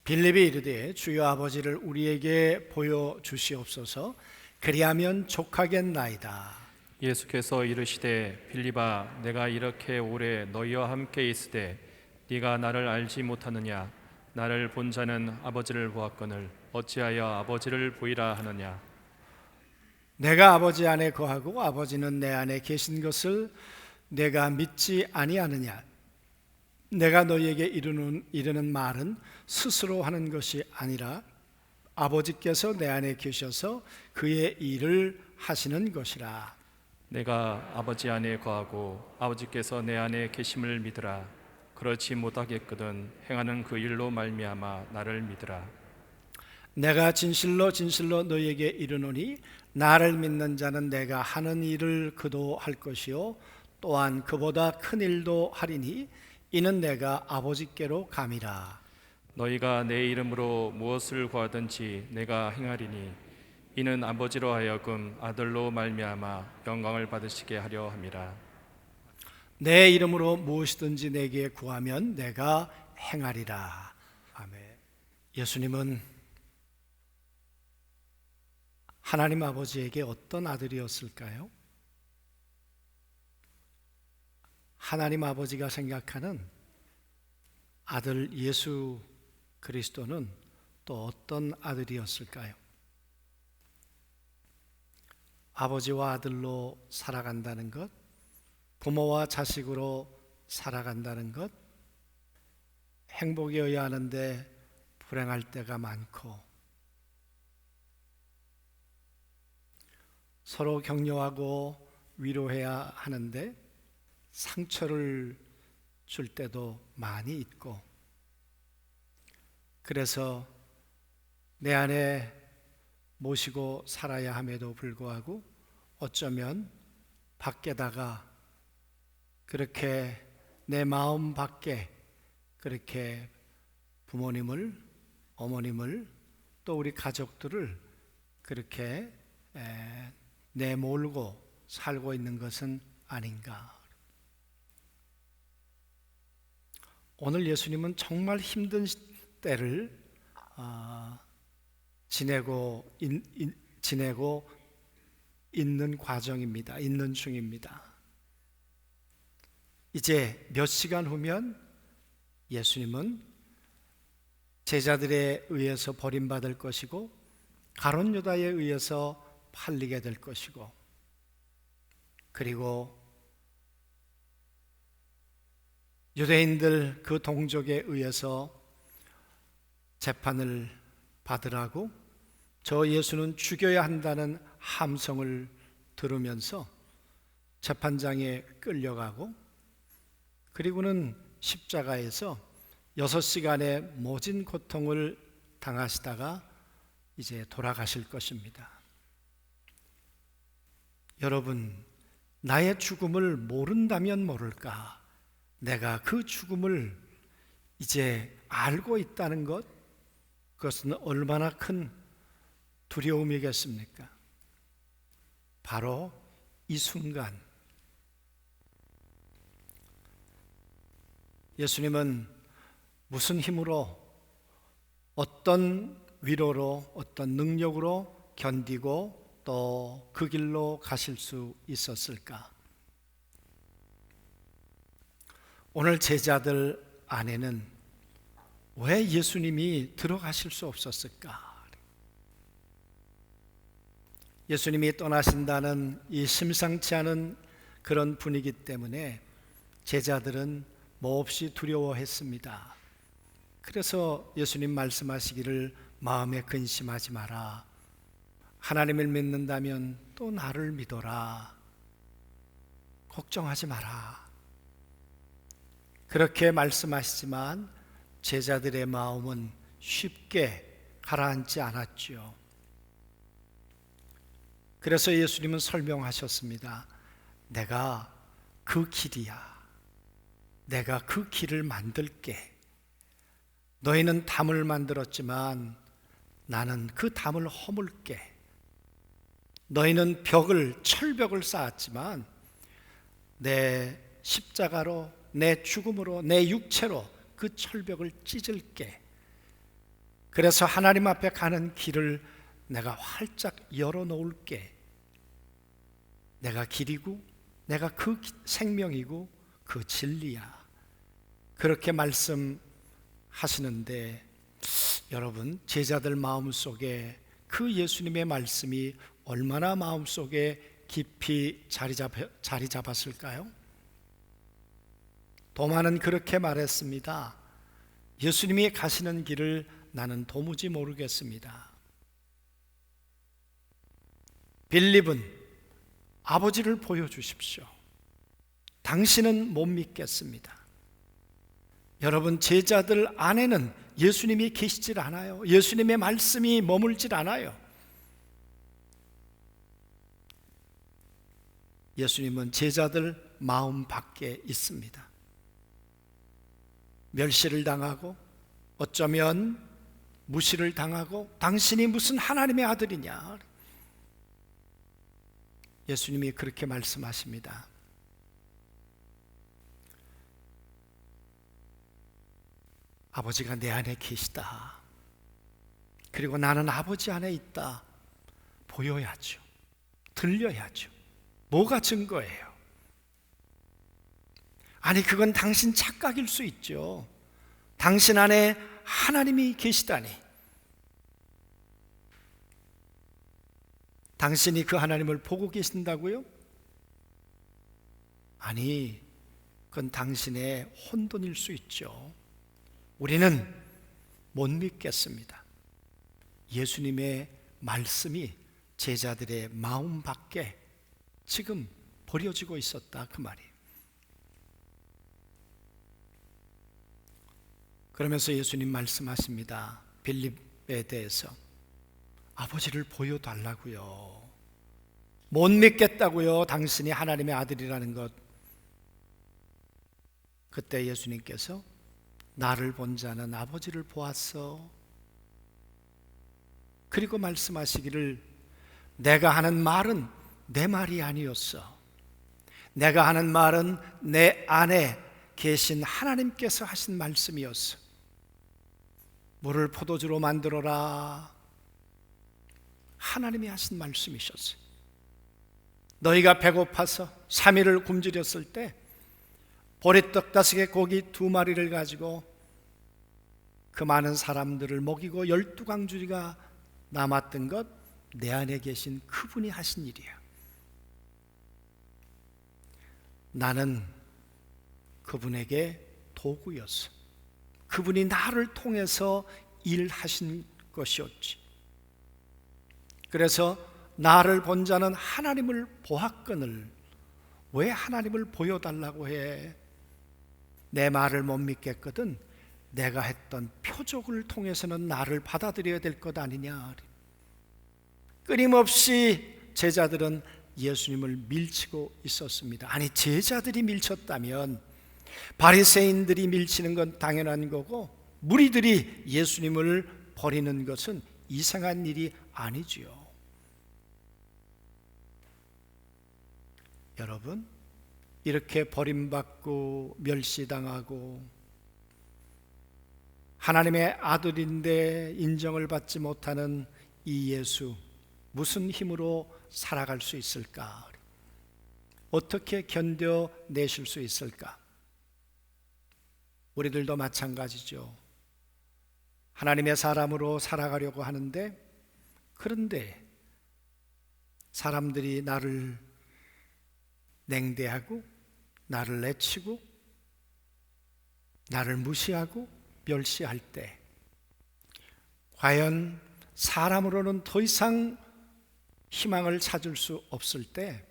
빌립이 이르되 주여 아버지를 우리에게 보여주시옵소서. 그리하면 족하겠나이다. 예수께서 이르시되 빌립아 내가 이렇게 오래 너희와 함께 있으되 네가 나를 알지 못하느냐? 나를 본 자는 아버지를 보았거늘 어찌하여 아버지를 보이라 하느냐? 내가 아버지 안에 거하고 아버지는 내 안에 계신 것을 내가 믿지 아니하느냐? 내가 너희에게 이르는 말은 스스로 하는 것이 아니라 아버지께서 내 안에 계셔서 그의 일을 하시는 것이라. 내가 아버지 안에 거하고 아버지께서 내 안에 계심을 믿으라. 그렇지 못하겠거든 행하는 그 일로 말미암아 나를 믿으라. 내가 진실로 진실로 너희에게 이르노니 나를 믿는 자는 내가 하는 일을 그도 할 것이요 또한 그보다 큰 일도 하리니 이는 내가 아버지께로 감이라. 너희가 내 이름으로 무엇을 구하든지 내가 행하리니 이는 아버지로 하여금 아들로 말미암아 영광을 받으시게 하려 함이라. 내 이름으로 무엇이든지 내게 구하면 내가 행하리라. 아멘. 예수님은 하나님 아버지에게 어떤 아들이었을까요? 하나님 아버지가 생각하는 아들 예수 그리스도는 또 어떤 아들이었을까요? 아버지와 아들로 살아간다는 것, 부모와 자식으로 살아간다는 것, 행복이어야 하는데 불행할 때가 많고, 서로 격려하고 위로해야 하는데 상처를 줄 때도 많이 있고, 그래서 내 안에 모시고 살아야 함에도 불구하고 어쩌면 밖에다가 그렇게 내 마음 밖에 그렇게 부모님을, 어머님을 또 우리 가족들을 그렇게 내몰고 살고 있는 것은 아닌가. 오늘 예수님은 정말 힘든 때를 지내고 있는 과정입니다. 있는 중입니다. 이제 몇 시간 후면 예수님은 제자들에 의해서 버림받을 것이고 가룟 유다에 의해서 팔리게 될 것이고, 그리고 유대인들 그 동족에 의해서 재판을 받으라고 저 예수는 죽여야 한다는 함성을 들으면서 재판장에 끌려가고, 그리고는 십자가에서 6시간의 모진 고통을 당하시다가 이제 돌아가실 것입니다. 여러분, 나의 죽음을 모른다면 모를까, 내가 그 죽음을 이제 알고 있다는 것, 그것은 얼마나 큰 두려움이겠습니까? 바로 이 순간 예수님은 무슨 힘으로, 어떤 위로로, 어떤 능력으로 견디고 또 그 길로 가실 수 있었을까? 오늘 제자들 안에는 왜 예수님이 들어가실 수 없었을까? 예수님이 떠나신다는 이 심상치 않은 그런 분위기 때문에 제자들은 몹시 두려워했습니다. 그래서 예수님 말씀하시기를 마음에 근심하지 마라. 하나님을 믿는다면 또 나를 믿어라. 걱정하지 마라. 그렇게 말씀하시지만 제자들의 마음은 쉽게 가라앉지 않았죠. 그래서 예수님은 설명하셨습니다. 내가 그 길이야. 내가 그 길을 만들게. 너희는 담을 만들었지만 나는 그 담을 허물게. 너희는 철벽을 쌓았지만 내 십자가로, 내 죽음으로, 내 육체로 그 철벽을 찢을게. 그래서 하나님 앞에 가는 길을 내가 활짝 열어놓을게. 내가 길이고 내가 그 생명이고 그 진리야. 그렇게 말씀하시는데 여러분, 제자들 마음속에 그 예수님의 말씀이 얼마나 마음속에 깊이 자리 잡았을까요? 도마는 그렇게 말했습니다. 예수님이 가시는 길을 나는 도무지 모르겠습니다. 빌립은 아버지를 보여주십시오. 당신은 못 믿겠습니다. 여러분, 제자들 안에는 예수님이 계시질 않아요. 예수님의 말씀이 머물질 않아요. 예수님은 제자들 마음 밖에 있습니다. 멸시를 당하고 어쩌면 무시를 당하고 당신이 무슨 하나님의 아들이냐. 예수님이 그렇게 말씀하십니다. 아버지가 내 안에 계시다. 그리고 나는 아버지 안에 있다. 보여야죠. 들려야죠. 뭐가 증거예요? 아니, 그건 당신 착각일 수 있죠. 당신 안에 하나님이 계시다니. 당신이 그 하나님을 보고 계신다고요? 아니, 그건 당신의 혼돈일 수 있죠. 우리는 못 믿겠습니다. 예수님의 말씀이 제자들의 마음 밖에 지금 버려지고 있었다, 그 말이에요. 그러면서 예수님 말씀하십니다. 빌립에 대해서 아버지를 보여달라고요. 못 믿겠다고요. 당신이 하나님의 아들이라는 것. 그때 예수님께서 나를 본 자는 아버지를 보았어. 그리고 말씀하시기를 내가 하는 말은 내 말이 아니었어. 내가 하는 말은 내 안에 계신 하나님께서 하신 말씀이었어. 물을 포도주로 만들어라. 하나님이 하신 말씀이셨어요. 너희가 배고파서 3일을 굶주렸을 때 보리떡 5개 고기 2마리를 가지고 그 많은 사람들을 먹이고 12광주리가 남았던 것, 내 안에 계신 그분이 하신 일이야. 나는 그분에게 도구였어. 그분이 나를 통해서 일하신 것이었지. 그래서 나를 본 자는 하나님을 보았거늘 왜 하나님을 보여달라고 해? 내 말을 못 믿겠거든 내가 했던 표적을 통해서는 나를 받아들여야 될 것 아니냐. 끊임없이 제자들은 예수님을 밀치고 있었습니다. 아니, 제자들이 밀쳤다면 바리새인들이 밀치는 건 당연한 거고 무리들이 예수님을 버리는 것은 이상한 일이 아니지요. 여러분, 이렇게 버림받고 멸시당하고 하나님의 아들인데 인정을 받지 못하는 이 예수, 무슨 힘으로 살아갈 수 있을까? 어떻게 견뎌내실 수 있을까? 우리들도 마찬가지죠. 하나님의 사람으로 살아가려고 하는데, 그런데 사람들이 나를 냉대하고 나를 내치고 나를 무시하고 멸시할 때, 과연 사람으로는 더 이상 희망을 찾을 수 없을 때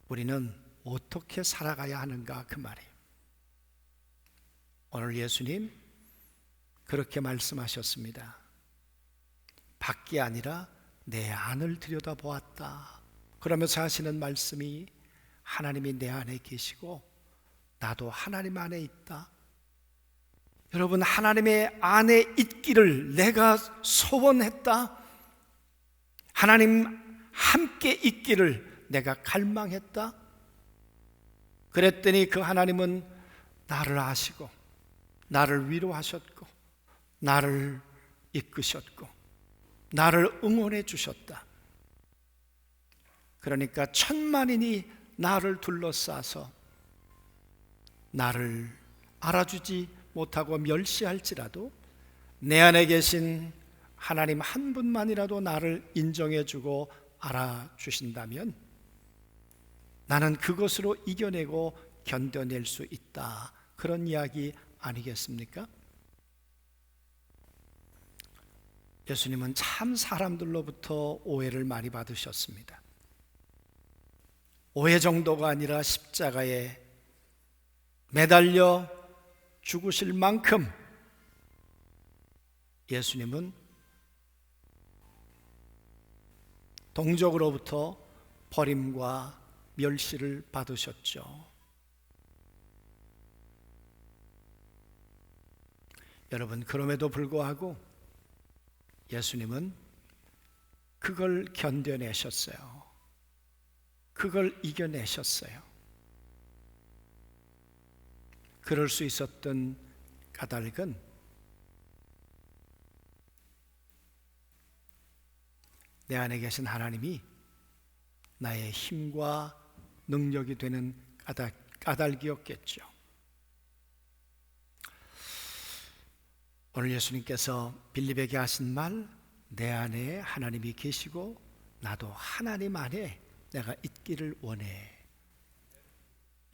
우리는 어떻게 살아가야 하는가, 그 말이에요. 오늘 예수님 그렇게 말씀하셨습니다. 밖이 아니라 내 안을 들여다보았다. 그러면서 하시는 말씀이 하나님이 내 안에 계시고 나도 하나님 안에 있다. 여러분, 하나님의 안에 있기를 내가 소원했다. 하나님 함께 있기를 내가 갈망했다. 그랬더니 그 하나님은 나를 아시고 나를 위로하셨고 나를 이끄셨고 나를 응원해 주셨다. 그러니까 천만인이 나를 둘러싸서 나를 알아주지 못하고 멸시할지라도 내 안에 계신 하나님 한 분만이라도 나를 인정해주고 알아주신다면 나는 그것으로 이겨내고 견뎌낼 수 있다. 그런 이야기 아니겠습니까? 예수님은 참 사람들로부터 오해를 많이 받으셨습니다. 오해 정도가 아니라 십자가에 매달려 죽으실 만큼 예수님은 동족으로부터 버림과 멸시를 받으셨죠. 여러분, 그럼에도 불구하고 예수님은 그걸 견뎌내셨어요. 그걸 이겨내셨어요. 그럴 수 있었던 까닭은 내 안에 계신 하나님이 나의 힘과 능력이 되는 까닭이었겠죠. 오늘 예수님께서 빌립에게 하신 말, 내 안에 하나님이 계시고 나도 하나님 안에 내가 있기를 원해.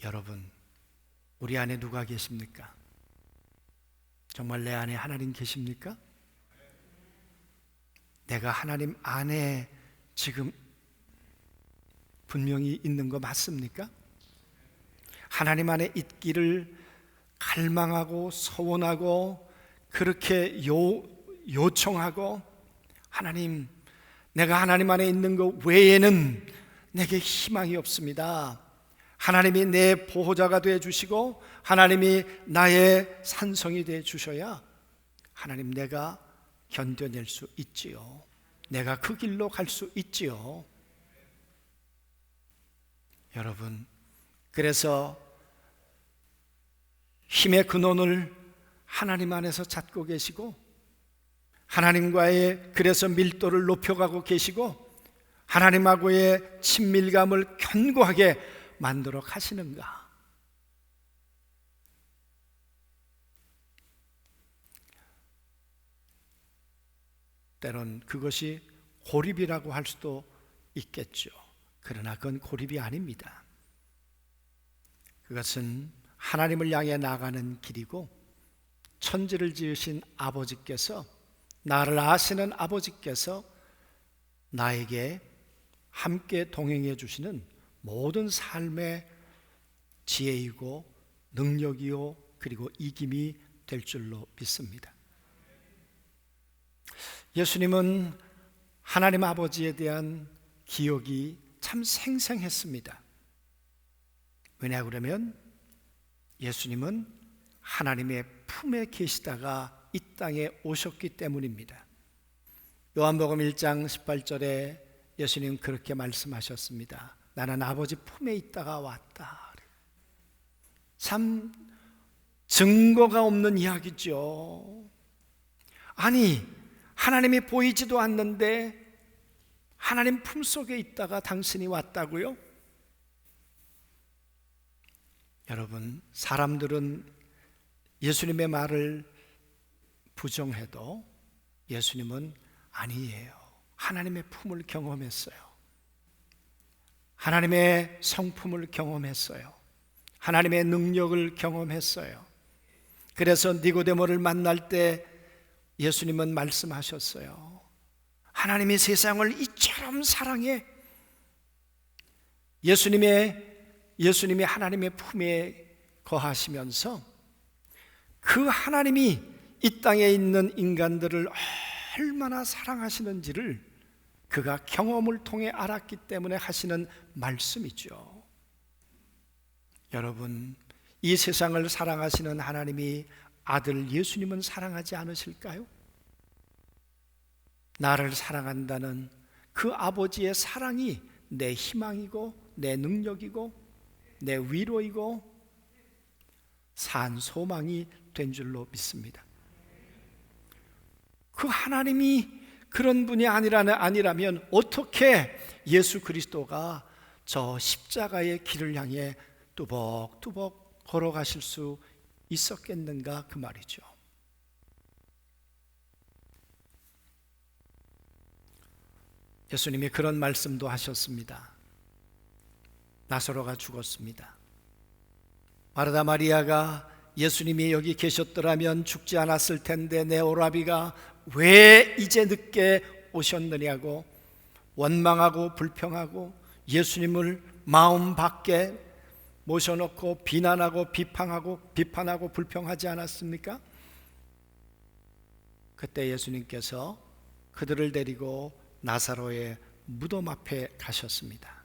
여러분, 우리 안에 누가 계십니까? 정말 내 안에 하나님 계십니까? 내가 하나님 안에 지금 분명히 있는 거 맞습니까? 하나님 안에 있기를 갈망하고 소원하고 그렇게 요청하고, 하나님, 내가 하나님 안에 있는 것 외에는 내게 희망이 없습니다. 하나님이 내 보호자가 되어 주시고 하나님이 나의 산성이 되어 주셔야 하나님 내가 견뎌낼 수 있지요. 내가 그 길로 갈 수 있지요. 여러분, 그래서 힘의 근원을 하나님 안에서 찾고 계시고 하나님과의 그래서 밀도를 높여가고 계시고 하나님하고의 친밀감을 견고하게 만들어 가시는가? 때론 그것이 고립이라고 할 수도 있겠죠. 그러나 그건 고립이 아닙니다. 그것은 하나님을 향해 나가는 길이고 천지를 지으신 아버지께서, 나를 아시는 아버지께서 나에게 함께 동행해 주시는 모든 삶의 지혜이고 능력이요 그리고 이김이 될 줄로 믿습니다. 예수님은 하나님 아버지에 대한 기억이 참 생생했습니다. 왜냐 그러면 예수님은 하나님의 품에 계시다가 이 땅에 오셨기 때문입니다. 요한복음 1장 18절에 예수님 그렇게 말씀하셨습니다. 나는 아버지 품에 있다가 왔다. 참 증거가 없는 이야기죠. 아니, 하나님이 보이지도 않는데 하나님 품속에 있다가 당신이 왔다고요? 여러분, 사람들은 예수님의 말을 부정해도 예수님은 아니에요. 하나님의 품을 경험했어요. 하나님의 성품을 경험했어요. 하나님의 능력을 경험했어요. 그래서 니고데모를 만날 때 예수님은 말씀하셨어요. 하나님이 세상을 이처럼 사랑해. 예수님이 하나님의 품에 거하시면서 그 하나님이 이 땅에 있는 인간들을 얼마나 사랑하시는지를 그가 경험을 통해 알았기 때문에 하시는 말씀이죠. 여러분, 이 세상을 사랑하시는 하나님이 아들 예수님은 사랑하지 않으실까요? 나를 사랑한다는 그 아버지의 사랑이 내 희망이고 내 능력이고 내 위로이고 산 소망이 된 줄로 믿습니다. 그 하나님이 그런 분이 아니라면 어떻게 예수 그리스도가 저 십자가의 길을 향해 뚜벅뚜벅 걸어가실 수 있었겠는가 그 말이죠. 예수님이 그런 말씀도 하셨습니다. 나사로가 죽었습니다. 마르다 마리아가 예수님이 여기 계셨더라면 죽지 않았을 텐데 내 오라비가 왜 이제 늦게 오셨느냐고 원망하고 불평하고 예수님을 마음 밖에 모셔놓고 비난하고 비판하고 불평하지 않았습니까? 그때 예수님께서 그들을 데리고 나사로의 무덤 앞에 가셨습니다.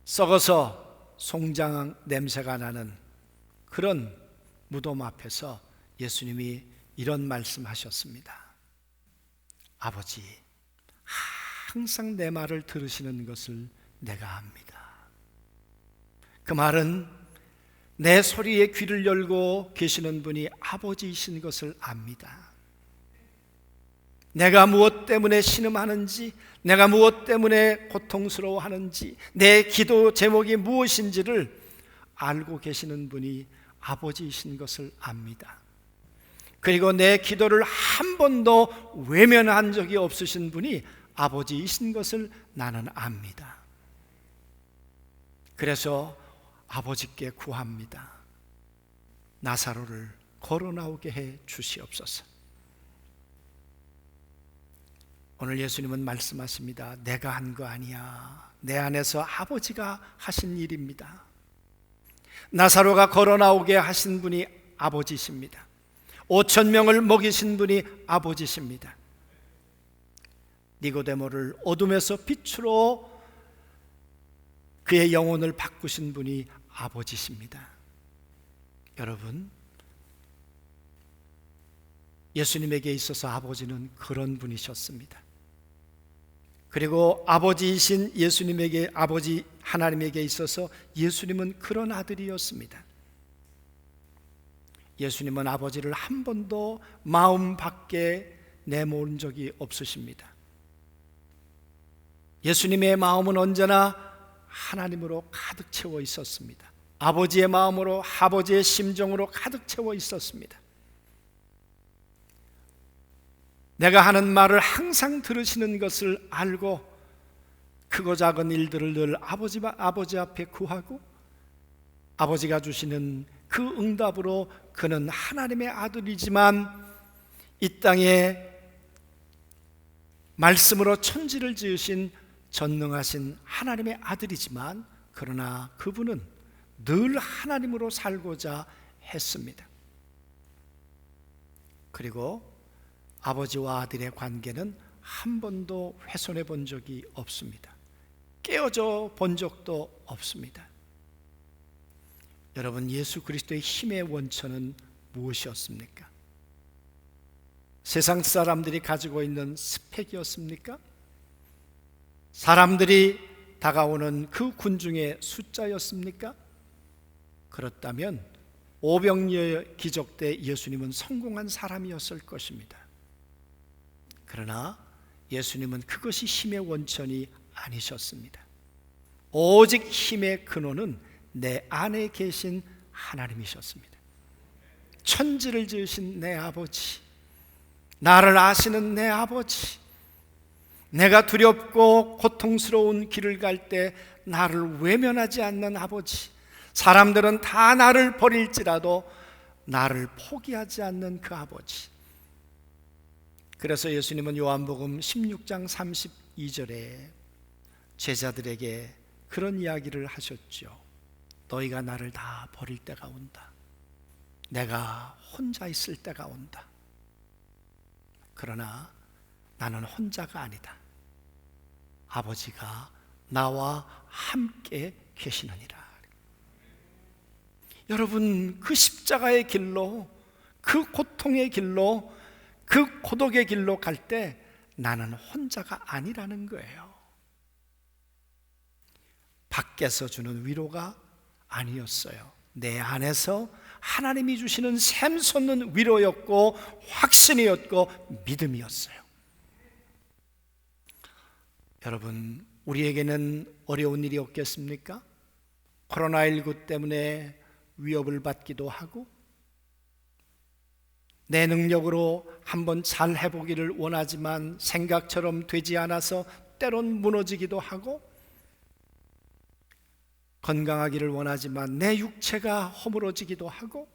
썩어서 송장 냄새가 나는 그런 무덤 앞에서 예수님이 이런 말씀하셨습니다. 아버지, 항상 내 말을 들으시는 것을 내가 압니다. 그 말은 내 소리에 귀를 열고 계시는 분이 아버지이신 것을 압니다. 내가 무엇 때문에 신음하는지, 내가 무엇 때문에 고통스러워하는지, 내 기도 제목이 무엇인지를 알고 계시는 분이 아버지이신 것을 압니다. 그리고 내 기도를 한 번도 외면한 적이 없으신 분이 아버지이신 것을 나는 압니다. 그래서 아버지께 구합니다. 나사로를 걸어 나오게 해 주시옵소서. 오늘 예수님은 말씀하십니다. 내가 한 거 아니야. 내 안에서 아버지가 하신 일입니다. 나사로가 걸어 나오게 하신 분이 아버지십니다. 5,000명을 먹이신 분이 아버지십니다. 니고데모를 어둠에서 빛으로 그의 영혼을 바꾸신 분이 아버지십니다. 여러분, 예수님에게 있어서 아버지는 그런 분이셨습니다. 그리고 아버지이신 예수님에게, 아버지 하나님에게 있어서 예수님은 그런 아들이었습니다. 예수님은 아버지를 한 번도 마음 밖에 내모은 적이 없으십니다. 예수님의 마음은 언제나 하나님으로 가득 채워 있었습니다. 아버지의 마음으로, 아버지의 심정으로 가득 채워 있었습니다. 내가 하는 말을 항상 들으시는 것을 알고 크고 작은 일들을 늘 아버지 앞에 구하고 아버지가 주시는 그 응답으로 그는 하나님의 아들이지만 이 땅에 말씀으로 천지를 지으신 전능하신 하나님의 아들이지만 그러나 그분은 늘 하나님으로 살고자 했습니다. 그리고 아버지와 아들의 관계는 한 번도 훼손해 본 적이 없습니다. 깨어져 본 적도 없습니다. 여러분, 예수 그리스도의 힘의 원천은 무엇이었습니까? 세상 사람들이 가지고 있는 스펙이었습니까? 사람들이 다가오는 그 군중의 숫자였습니까? 그렇다면 오병이어 기적 때 예수님은 성공한 사람이었을 것입니다. 그러나 예수님은 그것이 힘의 원천이 아니셨습니다. 오직 힘의 근원은 내 안에 계신 하나님이셨습니다. 천지를 지으신 내 아버지, 나를 아시는 내 아버지, 내가 두렵고 고통스러운 길을 갈 때 나를 외면하지 않는 아버지, 사람들은 다 나를 버릴지라도 나를 포기하지 않는 그 아버지. 그래서 예수님은 요한복음 16장 32절에 제자들에게 그런 이야기를 하셨죠. 너희가 나를 다 버릴 때가 온다. 내가 혼자 있을 때가 온다. 그러나 나는 혼자가 아니다. 아버지가 나와 함께 계시느니라. 여러분, 그 십자가의 길로, 그 고통의 길로, 그 고독의 길로 갈 때 나는 혼자가 아니라는 거예요. 밖에서 주는 위로가 아니었어요. 내 안에서 하나님이 주시는 샘솟는 위로였고 확신이었고 믿음이었어요. 여러분, 우리에게는 어려운 일이 없겠습니까? 코로나19 때문에 위협을 받기도 하고, 내 능력으로 한번 잘 해보기를 원하지만 생각처럼 되지 않아서 때론 무너지기도 하고, 건강하기를 원하지만 내 육체가 허물어지기도 하고,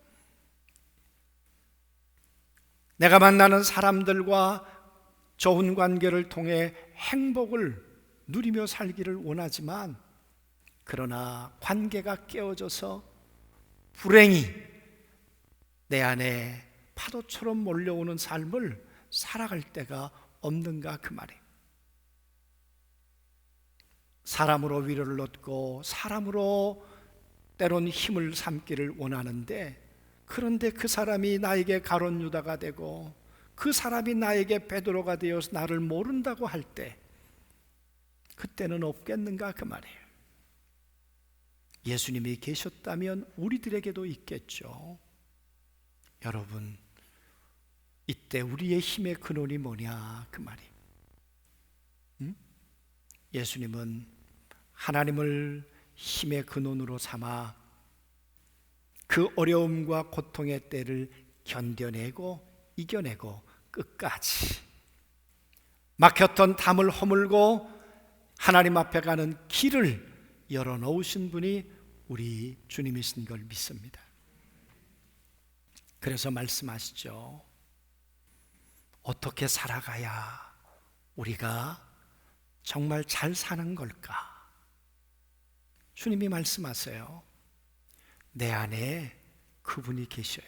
내가 만나는 사람들과 좋은 관계를 통해 행복을 누리며 살기를 원하지만, 그러나 관계가 깨어져서 불행이 내 안에 파도처럼 몰려오는 삶을 살아갈 때가 없는가, 그 말이에요. 사람으로 위로를 얻고 사람으로 때론 힘을 삼기를 원하는데, 그런데 그 사람이 나에게 가룟 유다가 되고 그 사람이 나에게 베드로가 되어서 나를 모른다고 할 때, 그때는 없겠는가, 그 말이에요. 예수님이 계셨다면 우리들에게도 있겠죠. 여러분, 이때 우리의 힘의 근원이 뭐냐, 그 말이에요. 예수님은 하나님을 힘의 근원으로 삼아 그 어려움과 고통의 때를 견뎌내고 이겨내고 끝까지 막혔던 담을 허물고 하나님 앞에 가는 길을 열어놓으신 분이 우리 주님이신 걸 믿습니다. 그래서 말씀하시죠. 어떻게 살아가야 우리가 정말 잘 사는 걸까? 주님이 말씀하세요. 내 안에 그분이 계셔요.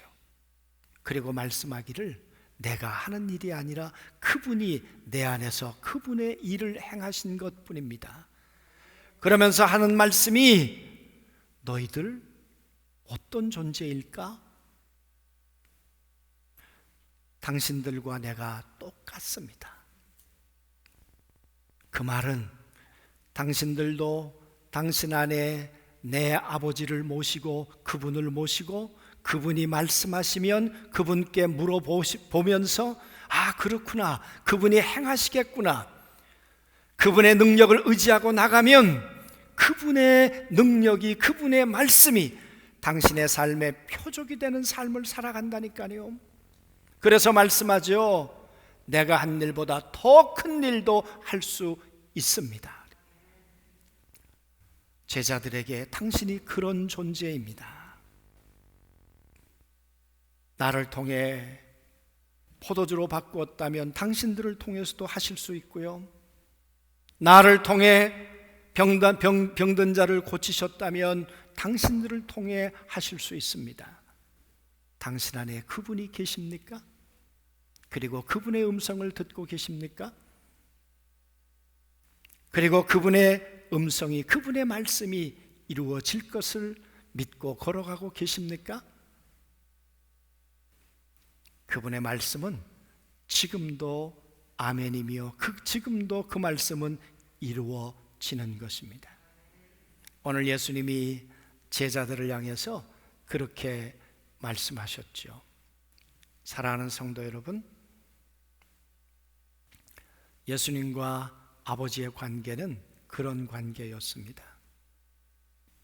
그리고 말씀하기를 내가 하는 일이 아니라 그분이 내 안에서 그분의 일을 행하신 것뿐입니다. 그러면서 하는 말씀이, 너희들 어떤 존재일까? 당신들과 내가 똑같습니다. 그 말은 당신들도 당신 안에 내 아버지를 모시고 그분을 모시고 그분이 말씀하시면 그분께 물어보면서, 아, 그렇구나, 그분이 행하시겠구나, 그분의 능력을 의지하고 나가면 그분의 능력이, 그분의 말씀이 당신의 삶의 표적이 되는 삶을 살아간다니까요. 그래서 말씀하죠. 내가 한 일보다 더 큰 일도 할 수 있습니다. 제자들에게 당신이 그런 존재입니다. 나를 통해 포도주로 바꾸었다면 당신들을 통해서도 하실 수 있고요, 나를 통해 병든 자를 고치셨다면 당신들을 통해 하실 수 있습니다. 당신 안에 그분이 계십니까? 그리고 그분의 음성을 듣고 계십니까? 그리고 그분의 음성이, 그분의 말씀이 이루어질 것을 믿고 걸어가고 계십니까? 그분의 말씀은 지금도 아멘이며 지금도 그 말씀은 이루어지는 것입니다. 오늘 예수님이 제자들을 향해서 그렇게 말씀하셨죠. 사랑하는 성도 여러분, 예수님과 아버지의 관계는 그런 관계였습니다.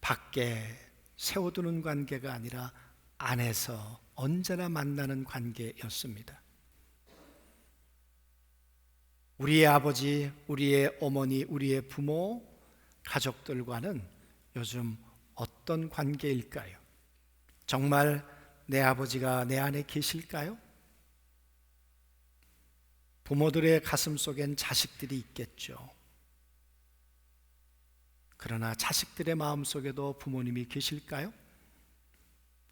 밖에 세워두는 관계가 아니라 안에서 언제나 만나는 관계였습니다. 우리의 아버지, 우리의 어머니, 우리의 부모, 가족들과는 요즘 어떤 관계일까요? 정말 내 아버지가 내 안에 계실까요? 부모들의 가슴 속엔 자식들이 있겠죠. 그러나 자식들의 마음 속에도 부모님이 계실까요?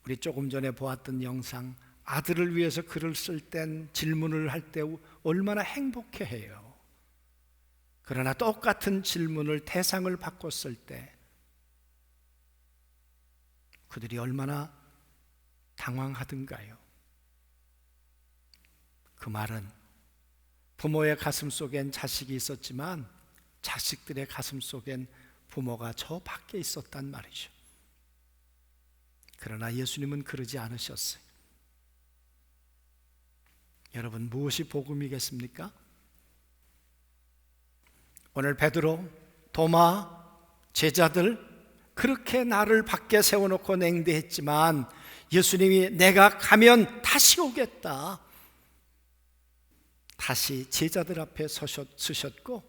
우리 조금 전에 보았던 영상, 아들을 위해서 글을 쓸 땐, 질문을 할 때 얼마나 행복해해요. 그러나 똑같은 질문을, 대상을 바꿨을 때 그들이 얼마나 당황하던가요? 그 말은 부모의 가슴 속엔 자식이 있었지만 자식들의 가슴 속엔 부모가 저 밖에 있었단 말이죠. 그러나 예수님은 그러지 않으셨어요. 여러분, 무엇이 복음이겠습니까? 오늘 베드로, 도마, 제자들 그렇게 나를 밖에 세워놓고 냉대했지만 예수님이 내가 가면 다시 오겠다. 다시 제자들 앞에 서셨고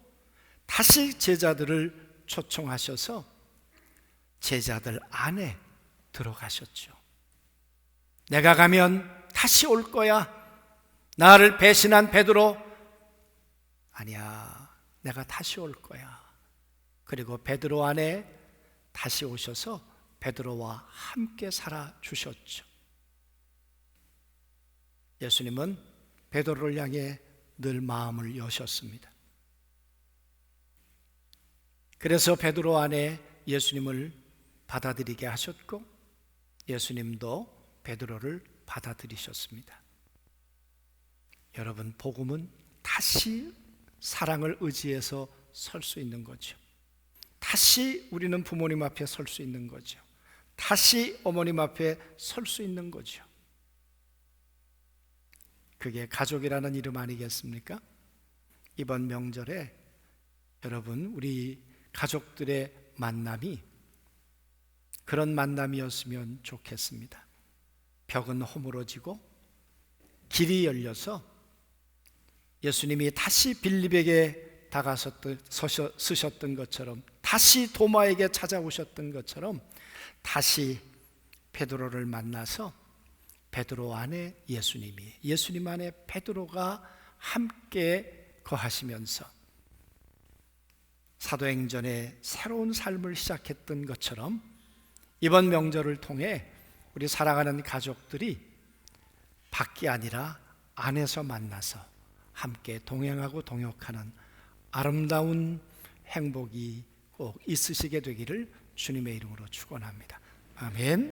다시 제자들을 초청하셔서 제자들 안에 들어가셨죠. 내가 가면 다시 올 거야. 나를 배신한 베드로, 아니야, 내가 다시 올 거야. 그리고 베드로 안에 다시 오셔서 베드로와 함께 살아 주셨죠. 예수님은 베드로를 향해 늘 마음을 여셨습니다. 그래서 베드로 안에 예수님을 받아들이게 하셨고 예수님도 베드로를 받아들이셨습니다. 여러분, 복음은 다시 사랑을 의지해서 설 수 있는 거죠. 다시 우리는 부모님 앞에 설 수 있는 거죠. 다시 어머님 앞에 설 수 있는 거죠. 그게 가족이라는 이름 아니겠습니까? 이번 명절에 여러분, 우리 가족들의 만남이 그런 만남이었으면 좋겠습니다. 벽은 허물어지고 길이 열려서 예수님이 다시 빌립에게 쓰셨던 것처럼, 다시 도마에게 찾아오셨던 것처럼 다시 베드로를 만나서 베드로 안에 예수님이, 예수님 안에 베드로가 함께 거하시면서 사도행전의 새로운 삶을 시작했던 것처럼 이번 명절을 통해 우리 사랑하는 가족들이 밖이 아니라 안에서 만나서 함께 동행하고 동역하는 아름다운 행복이 꼭 있으시게 되기를 주님의 이름으로 축원합니다. 아멘.